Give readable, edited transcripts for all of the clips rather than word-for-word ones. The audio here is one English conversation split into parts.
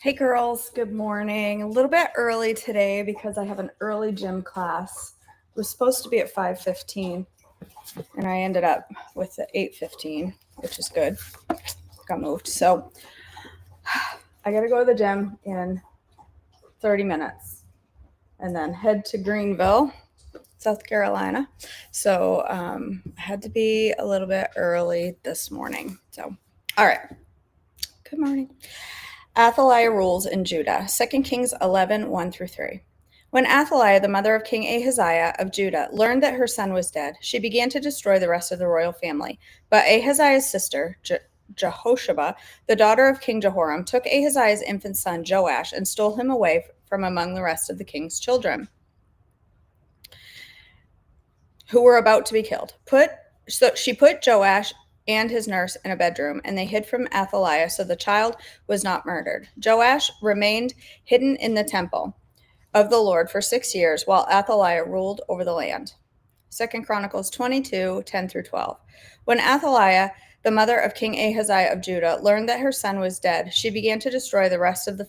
Hey girls, good morning. A little bit early today because I have an early gym class. It was supposed to be at 5:15 and I ended up with the 8:15, which is good. Got moved. So I got to go to the gym in 30 minutes and then head to Greenville, South Carolina. So I had to be a little bit early this morning. So, all right. Good morning. Athaliah rules in Judah. 2 Kings 11, 1 through 3. When Athaliah, the mother of King Ahaziah of Judah, learned that her son was dead, she began to destroy the rest of the royal family. But Ahaziah's sister, Jehosheba, the daughter of King Jehoram, took Ahaziah's infant son Joash and stole him away from among the rest of the king's children, who were about to be killed. So she put Joash and his nurse in a bedroom, and they hid from Athaliah so the child was not murdered. Joash remained hidden in the temple of the Lord for 6 years, while Athaliah ruled over the land. 2 Chronicles 22, 10 through 12. When Athaliah, the mother of King Ahaziah of Judah, learned that her son was dead, she began to destroy the rest of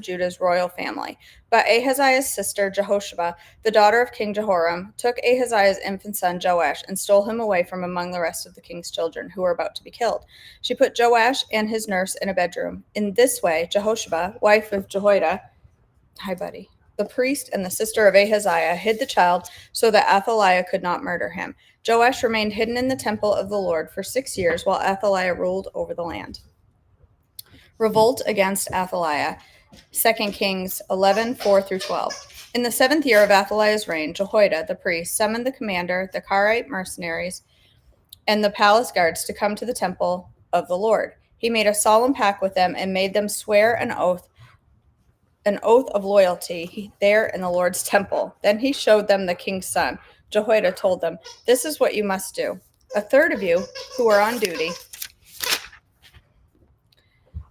Judah's royal family. But Ahaziah's sister Jehosheba, the daughter of King Jehoram, took Ahaziah's infant son Joash and stole him away from among the rest of the king's children who were about to be killed. She put Joash and his nurse in a bedroom. In this way, Jehosheba, wife of Jehoiada, hi buddy, the priest and the sister of Ahaziah, hid the child so that Athaliah could not murder him. Joash remained hidden in the temple of the Lord for 6 years while Athaliah ruled over the land. Revolt against Athaliah. 2 Kings 11, 4 through 12. In the 7th year of Athaliah's reign, Jehoiada, the priest, summoned the commander, the Karaite mercenaries, and the palace guards to come to the temple of the Lord. He made a solemn pact with them and made them swear an oath of loyalty there in the Lord's temple. Then he showed them the king's son. Jehoiada told them, "This is what you must do. A third of you who are on duty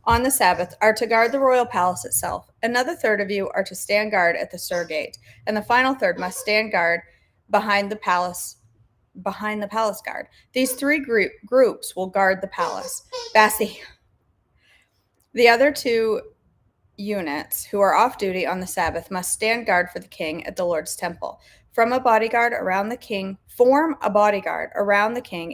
on the Sabbath are to guard the royal palace itself. Another third of you are to stand guard at the Sur Gate, and the final third must stand guard behind the palace guard. These three groups will guard the palace. Bassi. The other two units who are off duty on the Sabbath must stand guard for the king at the Lord's temple. Form a bodyguard around the king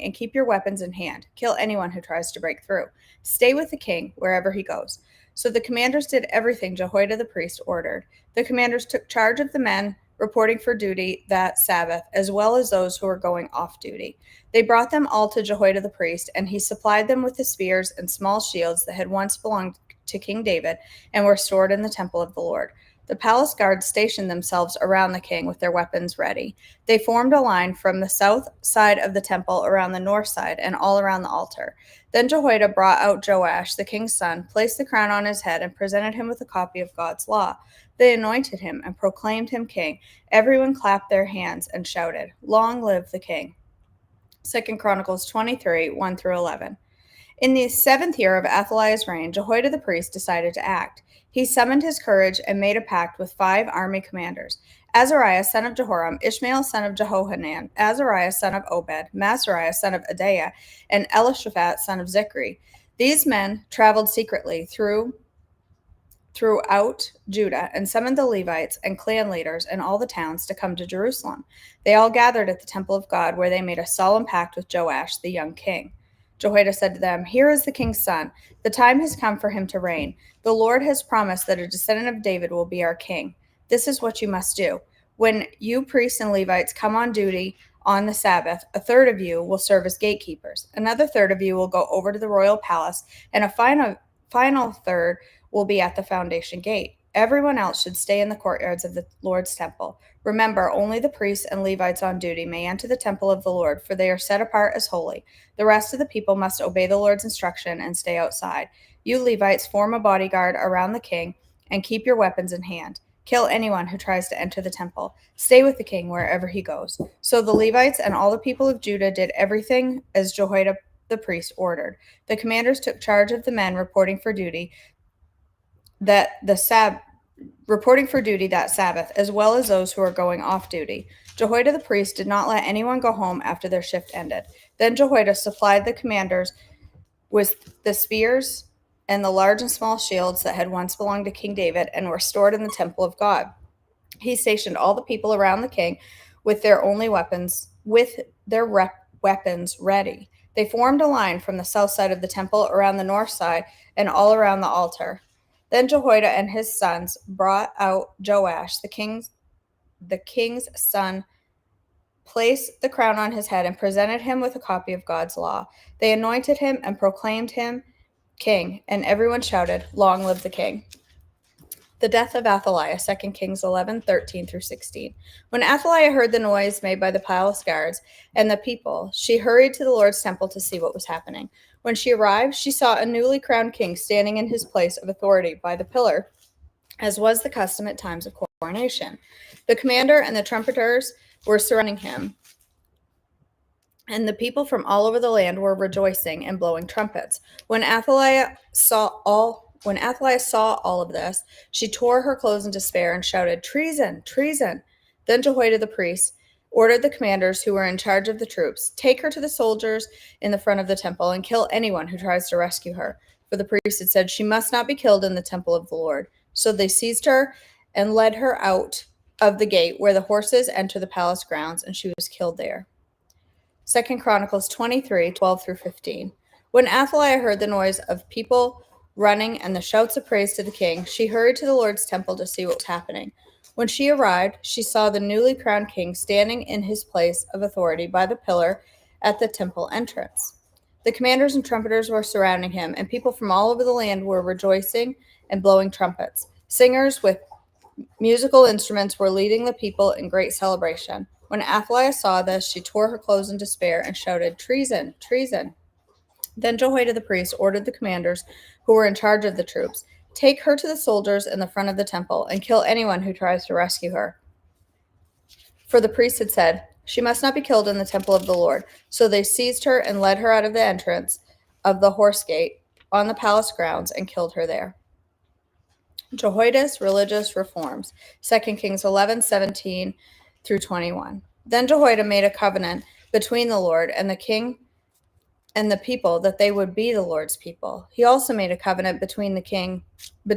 and keep your weapons in hand. Kill anyone who tries to break through. Stay with the king wherever he goes." So the commanders did everything Jehoiada the priest ordered. The commanders took charge of the men reporting for duty that Sabbath, as well as those who were going off duty. They brought them all to Jehoiada the priest, and he supplied them with the spears and small shields that had once belonged to King David and were stored in the temple of the Lord. The palace guards stationed themselves around the king with their weapons ready. They formed a line from the south side of the temple around the north side and all around the altar. Then Jehoiada brought out Joash, the king's son, placed the crown on his head, and presented him with a copy of God's law. They anointed him and proclaimed him king. Everyone clapped their hands and shouted, "Long live the king." 2 Chronicles 23, 1 through 11. In the 7th year of Athaliah's reign, Jehoiada the priest decided to act. He summoned his courage and made a pact with 5 army commanders: Azariah, son of Jehoram, Ishmael, son of Jehohanan, Azariah, son of Obed, Masariah, son of Adaiah, and Elishaphat, son of Zichri. These men traveled secretly throughout Judah and summoned the Levites and clan leaders in all the towns to come to Jerusalem. They all gathered at the temple of God, where they made a solemn pact with Joash, the young king. Jehoiada said to them, "Here is the king's son. The time has come for him to reign. The Lord has promised that a descendant of David will be our king. This is what you must do. When you priests and Levites come on duty on the Sabbath, a third of you will serve as gatekeepers. Another third of you will go over to the royal palace, and a final third will be at the foundation gate. Everyone else should stay in the courtyards of the Lord's temple. Remember, only the priests and Levites on duty may enter the temple of the Lord, for they are set apart as holy. The rest of the people must obey the Lord's instruction and stay outside. You Levites form a bodyguard around the king and keep your weapons in hand. Kill anyone who tries to enter the temple. Stay with the king wherever he goes." So the Levites and all the people of Judah did everything as Jehoiada the priest ordered. The commanders took charge of the men reporting for duty that Sabbath, as well as those who were going off duty. Jehoiada the priest did not let anyone go home after their shift ended. Then Jehoiada supplied the commanders with the spears and the large and small shields that had once belonged to King David and were stored in the temple of God. He stationed all the people around the king with their weapons ready. They formed a line from the south side of the temple, around the north side, and all around the altar. Then Jehoiada and his sons brought out Joash, the king's son, placed the crown on his head, and presented him with a copy of God's law. They anointed him and proclaimed him king, and everyone shouted, "Long live the king." The death of Athaliah, 2 Kings 11:13-16. When Athaliah heard the noise made by the palace guards and the people, she hurried to the Lord's temple to see what was happening. When she arrived, she saw a newly crowned king standing in his place of authority by the pillar, as was the custom at times of coronation. The commander and the trumpeters were surrounding him, and the people from all over the land were rejoicing and blowing trumpets. When Athaliah saw all of this, she tore her clothes in despair and shouted, "Treason! Treason!" Then Jehoiada the priest ordered the commanders who were in charge of the troops, "Take her to the soldiers in the front of the temple and kill anyone who tries to rescue her." For the priest had said, "She must not be killed in the temple of the Lord." So they seized her and led her out of the gate where the horses enter the palace grounds, and she was killed there. 2 Chronicles 23:12-15. When Athaliah heard the noise of people running and the shouts of praise to the king, she hurried to the Lord's temple to see what was happening. When she arrived, she saw the newly crowned king standing in his place of authority by the pillar at the temple entrance. The commanders and trumpeters were surrounding him, and people from all over the land were rejoicing and blowing trumpets. Singers with musical instruments were leading the people in great celebration. When Athaliah saw this, she tore her clothes in despair and shouted, "Treason! Treason!" Then Jehoiada the priest ordered the commanders who were in charge of the troops, "Take her to the soldiers in the front of the temple and kill anyone who tries to rescue her." For the priest had said, "She must not be killed in the temple of the Lord." So they seized her and led her out of the entrance of the horse gate on the palace grounds and killed her there. Jehoiada's religious reforms, 2 Kings 11:17-21. Then Jehoiada made a covenant between the Lord and the king and the people that they would be the Lord's people. He also made a covenant between the king and the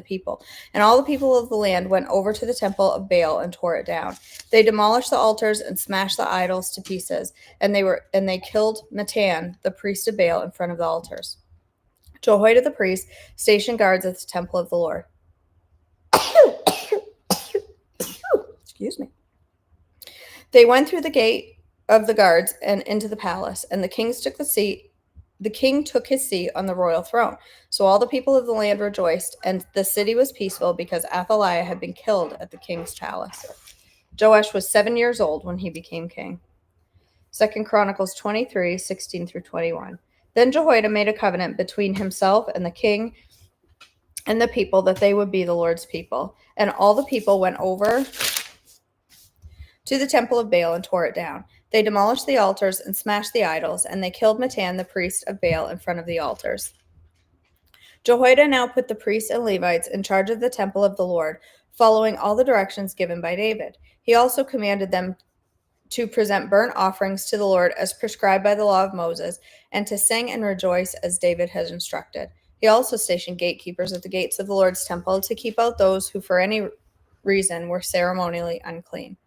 people. And all the people of the land went over to the temple of Baal and tore it down. They demolished the altars and smashed the idols to pieces, and they killed Mattan, the priest of Baal, in front of the altars. Jehoiada the priest stationed guards at the temple of the Lord. Excuse me. They went through the gate of the guards and into the palace, and the king took his seat on the royal throne. So all the people of the land rejoiced, and the city was peaceful because Athaliah had been killed at the king's palace. Joash was 7 years old when he became king. 2 Chronicles 23:16-21. Then Jehoiada made a covenant between himself and the king and the people that they would be the Lord's people. And all the people went over to the temple of Baal and tore it down. They demolished the altars and smashed the idols, and they killed Mattan, the priest of Baal, in front of the altars. Jehoiada now put the priests and Levites in charge of the temple of the Lord, following all the directions given by David. He also commanded them to present burnt offerings to the Lord as prescribed by the law of Moses, and to sing and rejoice as David had instructed. He also stationed gatekeepers at the gates of the Lord's temple to keep out those who for any reason were ceremonially unclean.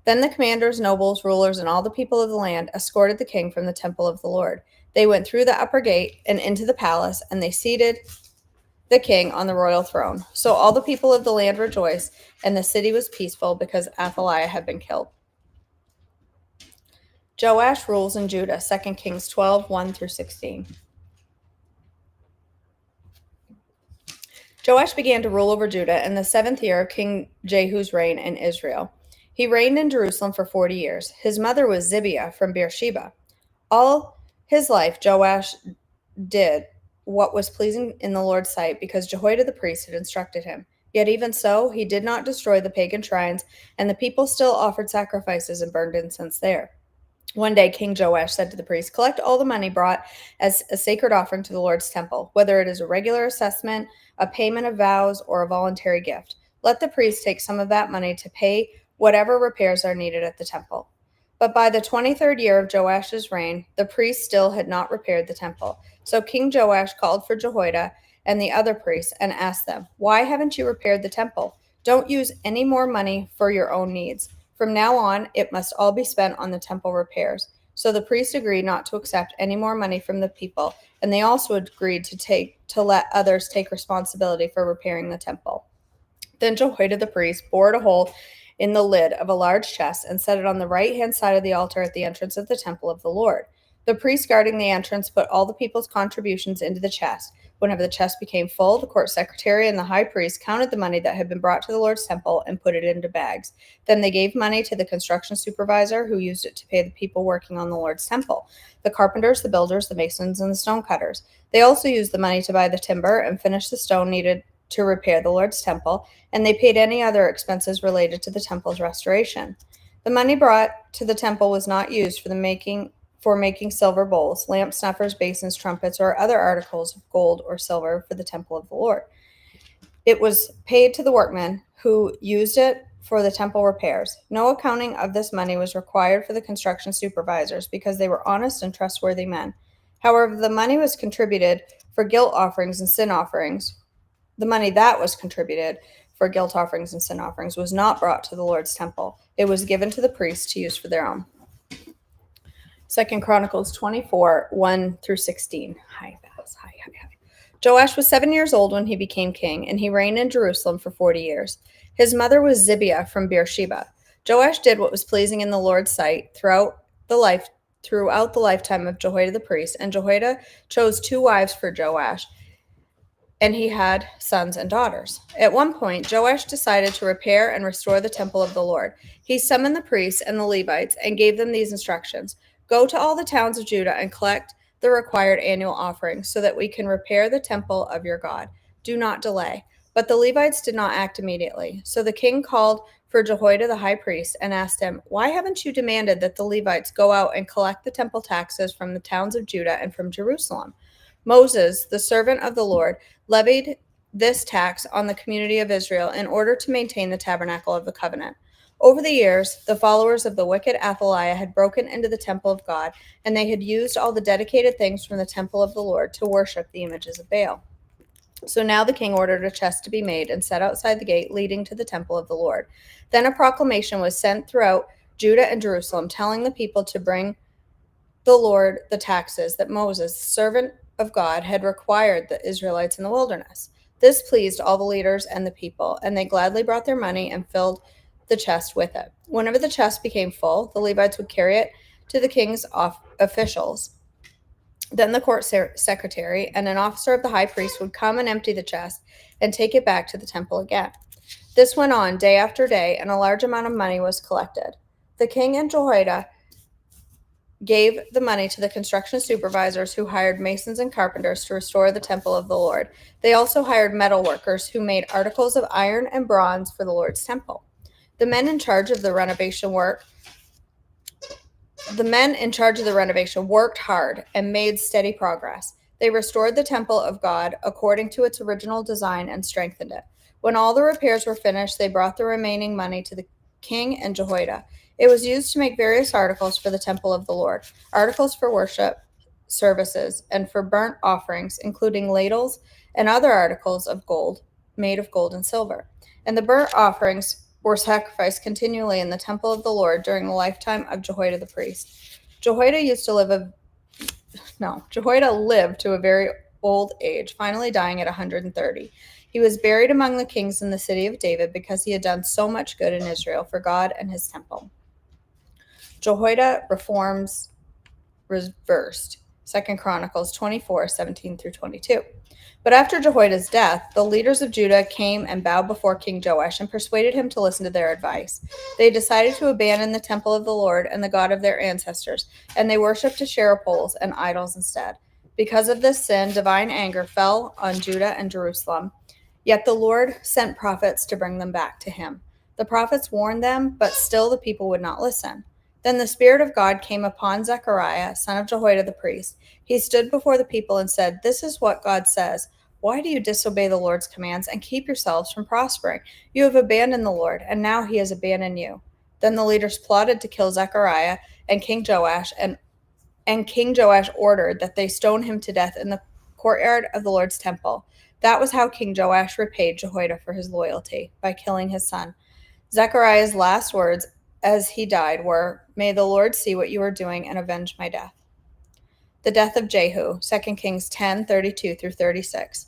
Then the commanders, nobles, rulers, and all the people of the land escorted the king from the temple of the Lord. They went through the upper gate and into the palace, and they seated the king on the royal throne. So all the people of the land rejoiced, and the city was peaceful because Athaliah had been killed. Joash rules in Judah, 2 Kings 12:1-16. Joash began to rule over Judah in the 7th year of King Jehu's reign in Israel. He reigned in Jerusalem for 40 years. His mother was Zibiah from Beersheba. All his life, Joash did what was pleasing in the Lord's sight because Jehoiada the priest had instructed him. Yet even so, he did not destroy the pagan shrines, and the people still offered sacrifices and burned incense there. One day, King Joash said to the priest, "Collect all the money brought as a sacred offering to the Lord's temple, whether it is a regular assessment, a payment of vows, or a voluntary gift. Let the priest take some of that money to pay whatever repairs are needed at the temple." But by the 23rd year of Joash's reign, the priests still had not repaired the temple. So King Joash called for Jehoiada and the other priests and asked them, "Why haven't you repaired the temple? Don't use any more money for your own needs. From now on, it must all be spent on the temple repairs." So the priests agreed not to accept any more money from the people, and they also agreed to let others take responsibility for repairing the temple. Then Jehoiada the priest bored a hole in the lid of a large chest and set it on the right-hand side of the altar at the entrance of the temple of the Lord. The priest guarding the entrance put all the people's contributions into the chest. Whenever the chest became full, the court secretary and the high priest counted the money that had been brought to the Lord's temple and put it into bags. Then they gave money to the construction supervisor, who used it to pay the people working on the Lord's temple: the carpenters, the builders, the masons, and the stonecutters. They also used the money to buy the timber and finish the stone needed to repair the Lord's temple, and they paid any other expenses related to the temple's restoration. The money brought to the temple was not used for making silver bowls, lamp snuffers, basins, trumpets, or other articles of gold or silver for the temple of the Lord. It was paid to the workmen who used it for the temple repairs. No accounting of this money was required for the construction supervisors because they were honest and trustworthy men. However, the money was contributed for guilt offerings and sin offerings. The money that was contributed for guilt offerings and sin offerings was not brought to the Lord's temple. It was given to the priests to use for their own. 2 Chronicles 24, 1 through 16. Hi. Joash was 7 years old when he became king, and he reigned in Jerusalem for 40 years. His mother was Zibiah from Beersheba. Joash did what was pleasing in the Lord's sight throughout the lifetime of Jehoiada the priest, and Jehoiada chose 2 wives for Joash, and he had sons and daughters. At one point, Joash decided to repair and restore the temple of the Lord. He summoned the priests and the Levites and gave them these instructions: "Go to all the towns of Judah and collect the required annual offerings so that we can repair the temple of your God. Do not delay." But the Levites did not act immediately. So the king called for Jehoiada the high priest and asked him, "Why haven't you demanded that the Levites go out and collect the temple taxes from the towns of Judah and from Jerusalem?" Moses, the servant of the Lord, levied this tax on the community of Israel in order to maintain the tabernacle of the covenant. Over the years, the followers of the wicked Athaliah had broken into the temple of God, and they had used all the dedicated things from the temple of the Lord to worship the images of Baal. So now the king ordered a chest to be made and set outside the gate leading to the temple of the Lord. Then a proclamation was sent throughout Judah and Jerusalem, telling the people to bring the Lord the taxes that Moses, servant of God, had required the Israelites in the wilderness. This pleased all the leaders and the people, and they gladly brought their money and filled the chest with it. Whenever the chest became full, the Levites would carry it to the king's officials. Then the court secretary and an officer of the high priest would come and empty the chest and take it back to the temple again. This went on day after day, and a large amount of money was collected. The king and Jehoiada gave the money to the construction supervisors, who hired masons and carpenters to restore the temple of the Lord. They also hired metal workers who made articles of iron and bronze for the Lord's temple. The men in charge of the renovation worked hard and made steady progress. They restored the temple of God according to its original design and strengthened it. When all the repairs were finished, they brought the remaining money to the king and Jehoiada. It was used to make various articles for the temple of the Lord, articles for worship services, and for burnt offerings, including ladles and other articles of gold, made of gold and silver. And the burnt offerings were sacrificed continually in the temple of the Lord during the lifetime of Jehoiada the priest. Jehoiada lived to a very old age, finally dying at 130. He was buried among the kings in the city of David because he had done so much good in Israel for God and his temple. Jehoiada reforms reversed. 2 Chronicles 24, 17 through 22. But after Jehoiada's death, the leaders of Judah came and bowed before King Joash and persuaded him to listen to their advice. They decided to abandon the temple of the Lord and the God of their ancestors, and they worshipped Asherah poles and idols instead. Because of this sin, divine anger fell on Judah and Jerusalem. Yet the Lord sent prophets to bring them back to him. The prophets warned them, but still the people would not listen. Then the Spirit of God came upon Zechariah, son of Jehoiada the priest. He stood before the people and said, "This is what God says. Why do you disobey the Lord's commands and keep yourselves from prospering? You have abandoned the Lord, and now he has abandoned you." Then the leaders plotted to kill Zechariah and King Joash, and King Joash ordered that they stone him to death in the courtyard of the Lord's temple. That was how King Joash repaid Jehoiada for his loyalty, by killing his son. Zechariah's last words as he died were, "May the Lord see what you are doing and avenge my death." The death of Jehu, 2 Kings 10:32 through 36.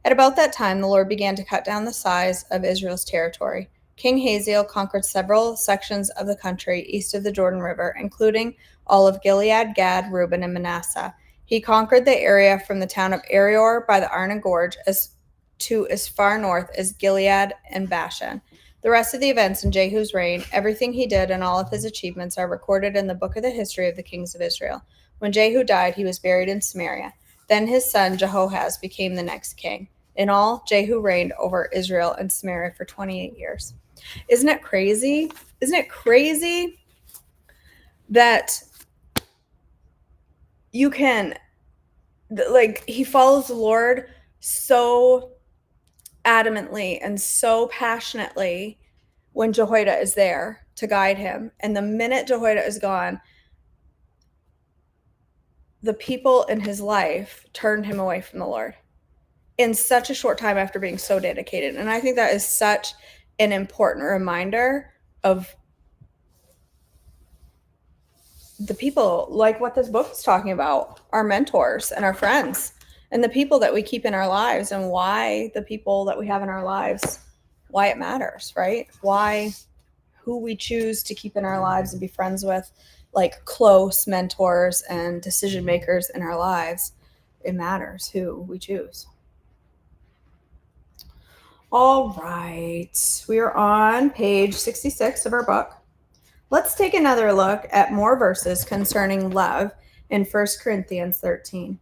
At about that time, the Lord began to cut down the size of Israel's territory. King Hazael conquered several sections of the country east of the Jordan River, including all of Gilead, Gad, Reuben, and Manasseh. He conquered the area from the town of Arior by the Arnon Gorge as far north as Gilead and Bashan. The rest of the events in Jehu's reign, everything he did, and all of his achievements are recorded in the book of the history of the kings of Israel. When Jehu died, he was buried in Samaria. Then his son Jehoahaz became the next king. In all, Jehu reigned over Israel and Samaria for 28 years. Isn't it crazy? Isn't it crazy that you can, like, he follows the Lord so adamantly and so passionately when Jehoiada is there to guide him. And the minute Jehoiada is gone, the people in his life turned him away from the Lord in such a short time after being so dedicated. And I think that is such an important reminder of the people, like what this book is talking about, our mentors and our friends and the people that we keep in our lives, and why the people that we have in our lives, why it matters, right? Why who we choose to keep in our lives and be friends with, like close mentors and decision makers in our lives, it matters who we choose. All right, we are on page 66 of our book. Let's take another look at more verses concerning love in 1 Corinthians 13.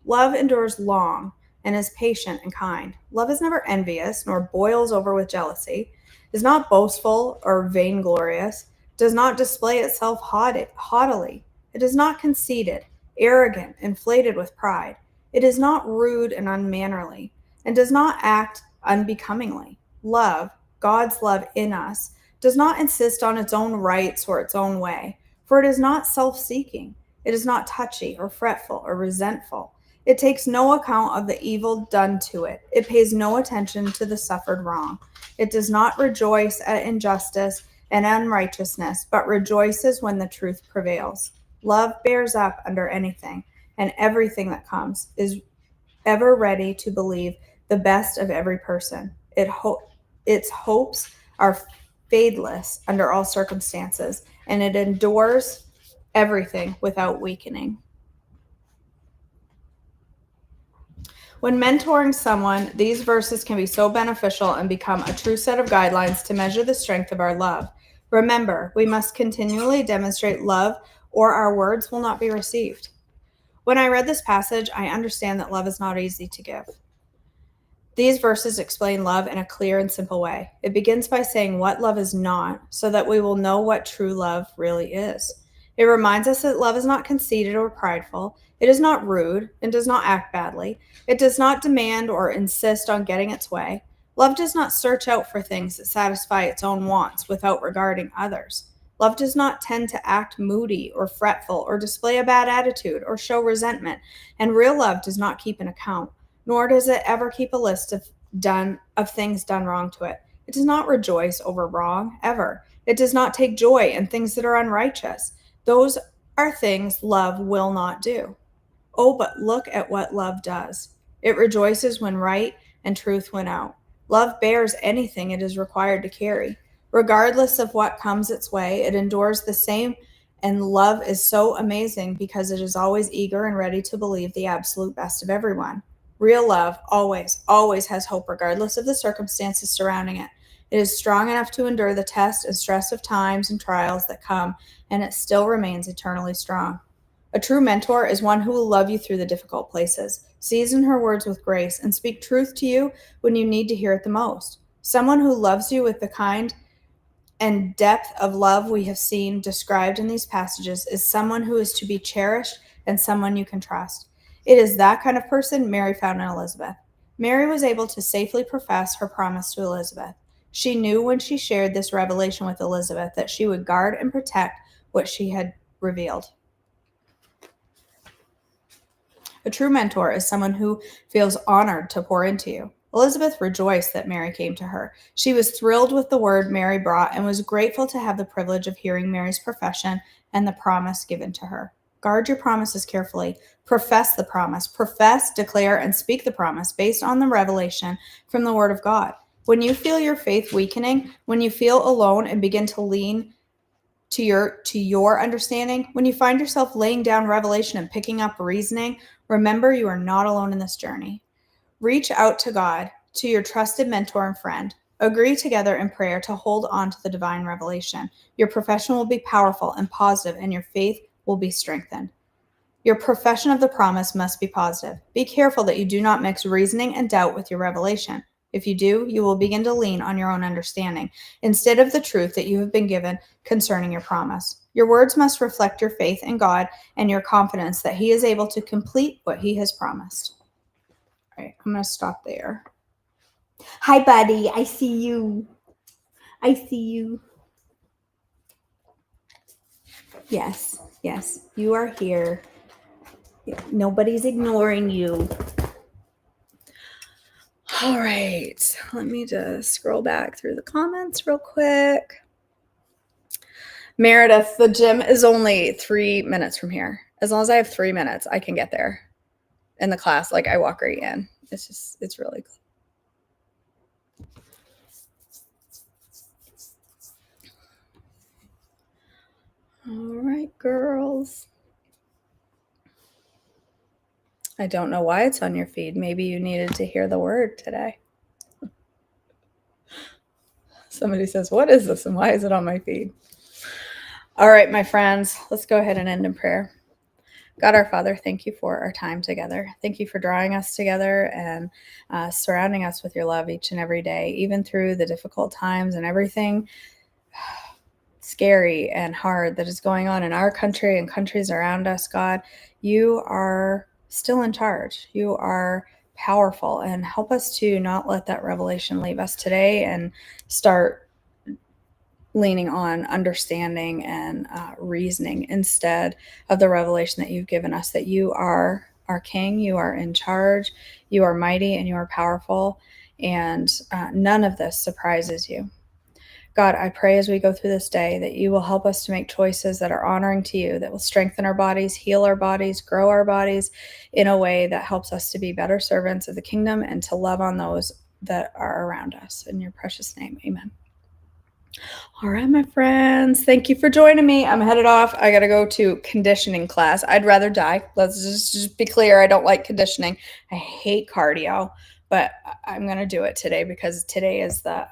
Love endures long and is patient and kind. Love is never envious, nor boils over with jealousy, is not boastful or vainglorious, does not display itself haughtily. It is not conceited, arrogant, inflated with pride. It is not rude and unmannerly, and does not act unbecomingly. Love, God's love in us, does not insist on its own rights or its own way, for it is not self-seeking. It is not touchy or fretful or resentful. It takes no account of the evil done to it. It pays no attention to the suffered wrong. It does not rejoice at injustice and unrighteousness, but rejoices when the truth prevails. Love bears up under anything and everything that comes, is ever ready to believe the best of every person. Its hopes are fadeless under all circumstances, and it endures everything without weakening. When mentoring someone, these verses can be so beneficial and become a true set of guidelines to measure the strength of our love. Remember, we must continually demonstrate love, or our words will not be received. When I read this passage, I understand that love is not easy to give. These verses explain love in a clear and simple way. It begins by saying what love is not, so that we will know what true love really is. It reminds us that love is not conceited or prideful. It is not rude and does not act badly. It does not demand or insist on getting its way. Love does not search out for things that satisfy its own wants without regarding others. Love does not tend to act moody or fretful or display a bad attitude or show resentment. And real love does not keep an account, nor does it ever keep a list of things done wrong to it. It does not rejoice over wrong, ever. It does not take joy in things that are unrighteous. Those are things love will not do. Oh, but look at what love does. It rejoices when right and truth win out. Love bears anything it is required to carry. Regardless of what comes its way, it endures the same, and love is so amazing because it is always eager and ready to believe the absolute best of everyone. Real love always, always has hope regardless of the circumstances surrounding it. It is strong enough to endure the test and stress of times and trials that come, and it still remains eternally strong. A true mentor is one who will love you through the difficult places, season her words with grace, and speak truth to you when you need to hear it the most. Someone who loves you with the kind and depth of love we have seen described in these passages is someone who is to be cherished and someone you can trust. It is that kind of person Mary found in Elizabeth. Mary was able to safely profess her promise to Elizabeth. She knew when she shared this revelation with Elizabeth that she would guard and protect what she had revealed. A true mentor is someone who feels honored to pour into you. Elizabeth rejoiced that Mary came to her. She was thrilled with the word Mary brought and was grateful to have the privilege of hearing Mary's profession and the promise given to her. Guard your promises carefully. Profess the promise. Profess, declare, and speak the promise based on the revelation from the Word of God. When you feel your faith weakening, when you feel alone and begin to lean to your understanding, when you find yourself laying down revelation and picking up reasoning, remember you are not alone in this journey. Reach out to God, to your trusted mentor and friend. Agree together in prayer to hold on to the divine revelation. Your profession will be powerful and positive, and your faith will be strengthened. Your profession of the promise must be positive. Be careful that you do not mix reasoning and doubt with your revelation. If you do, you will begin to lean on your own understanding instead of the truth that you have been given concerning your promise. Your words must reflect your faith in God and your confidence that He is able to complete what He has promised. All right, I'm going to stop there. Hi, buddy. I see you. I see you. Yes, you are here. Nobody's ignoring you. All right, let me just scroll back through the comments real quick. Meredith, the gym is only 3 minutes from here. As long as I have 3 minutes, I can get there. In the class, like I walk right in. It's really cool. All right, girls. I don't know why it's on your feed. Maybe you needed to hear the word today. Somebody says, what is this and why is it on my feed? All right, my friends, let's go ahead and end in prayer. God, our Father, thank you for our time together. Thank you for drawing us together and surrounding us with your love each and every day, even through the difficult times and everything scary and hard that is going on in our country and countries around us. God, you are still in charge. You are powerful, and help us to not let that revelation leave us today and start leaning on understanding and reasoning instead of the revelation that you've given us, that you are our King, you are in charge, you are mighty, and you are powerful, and none of this surprises you. God, I pray as we go through this day that you will help us to make choices that are honoring to you, that will strengthen our bodies, heal our bodies, grow our bodies in a way that helps us to be better servants of the kingdom and to love on those that are around us. In your precious name, amen. All right, my friends, thank you for joining me. I'm headed off. I got to go to conditioning class. I'd rather die. Let's just be clear. I don't like conditioning. I hate cardio, but I'm going to do it today because today is the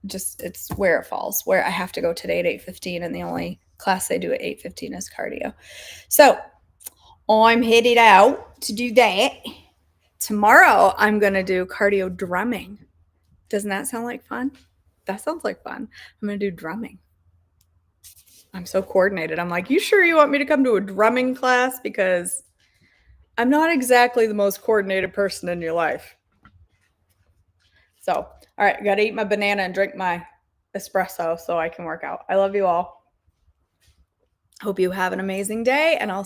it's where it falls, where I have to go today at 8:15, and the only class they do at 8:15 is cardio. So I'm headed out to do that. Tomorrow I'm going to do cardio drumming. Doesn't that sound like fun? That sounds like fun. I'm going to do drumming. I'm so coordinated. I'm like, you sure you want me to come to a drumming class? Because I'm not exactly the most coordinated person in your life. So, all right, got to eat my banana and drink my espresso so I can work out. I love you all. Hope you have an amazing day, and I'll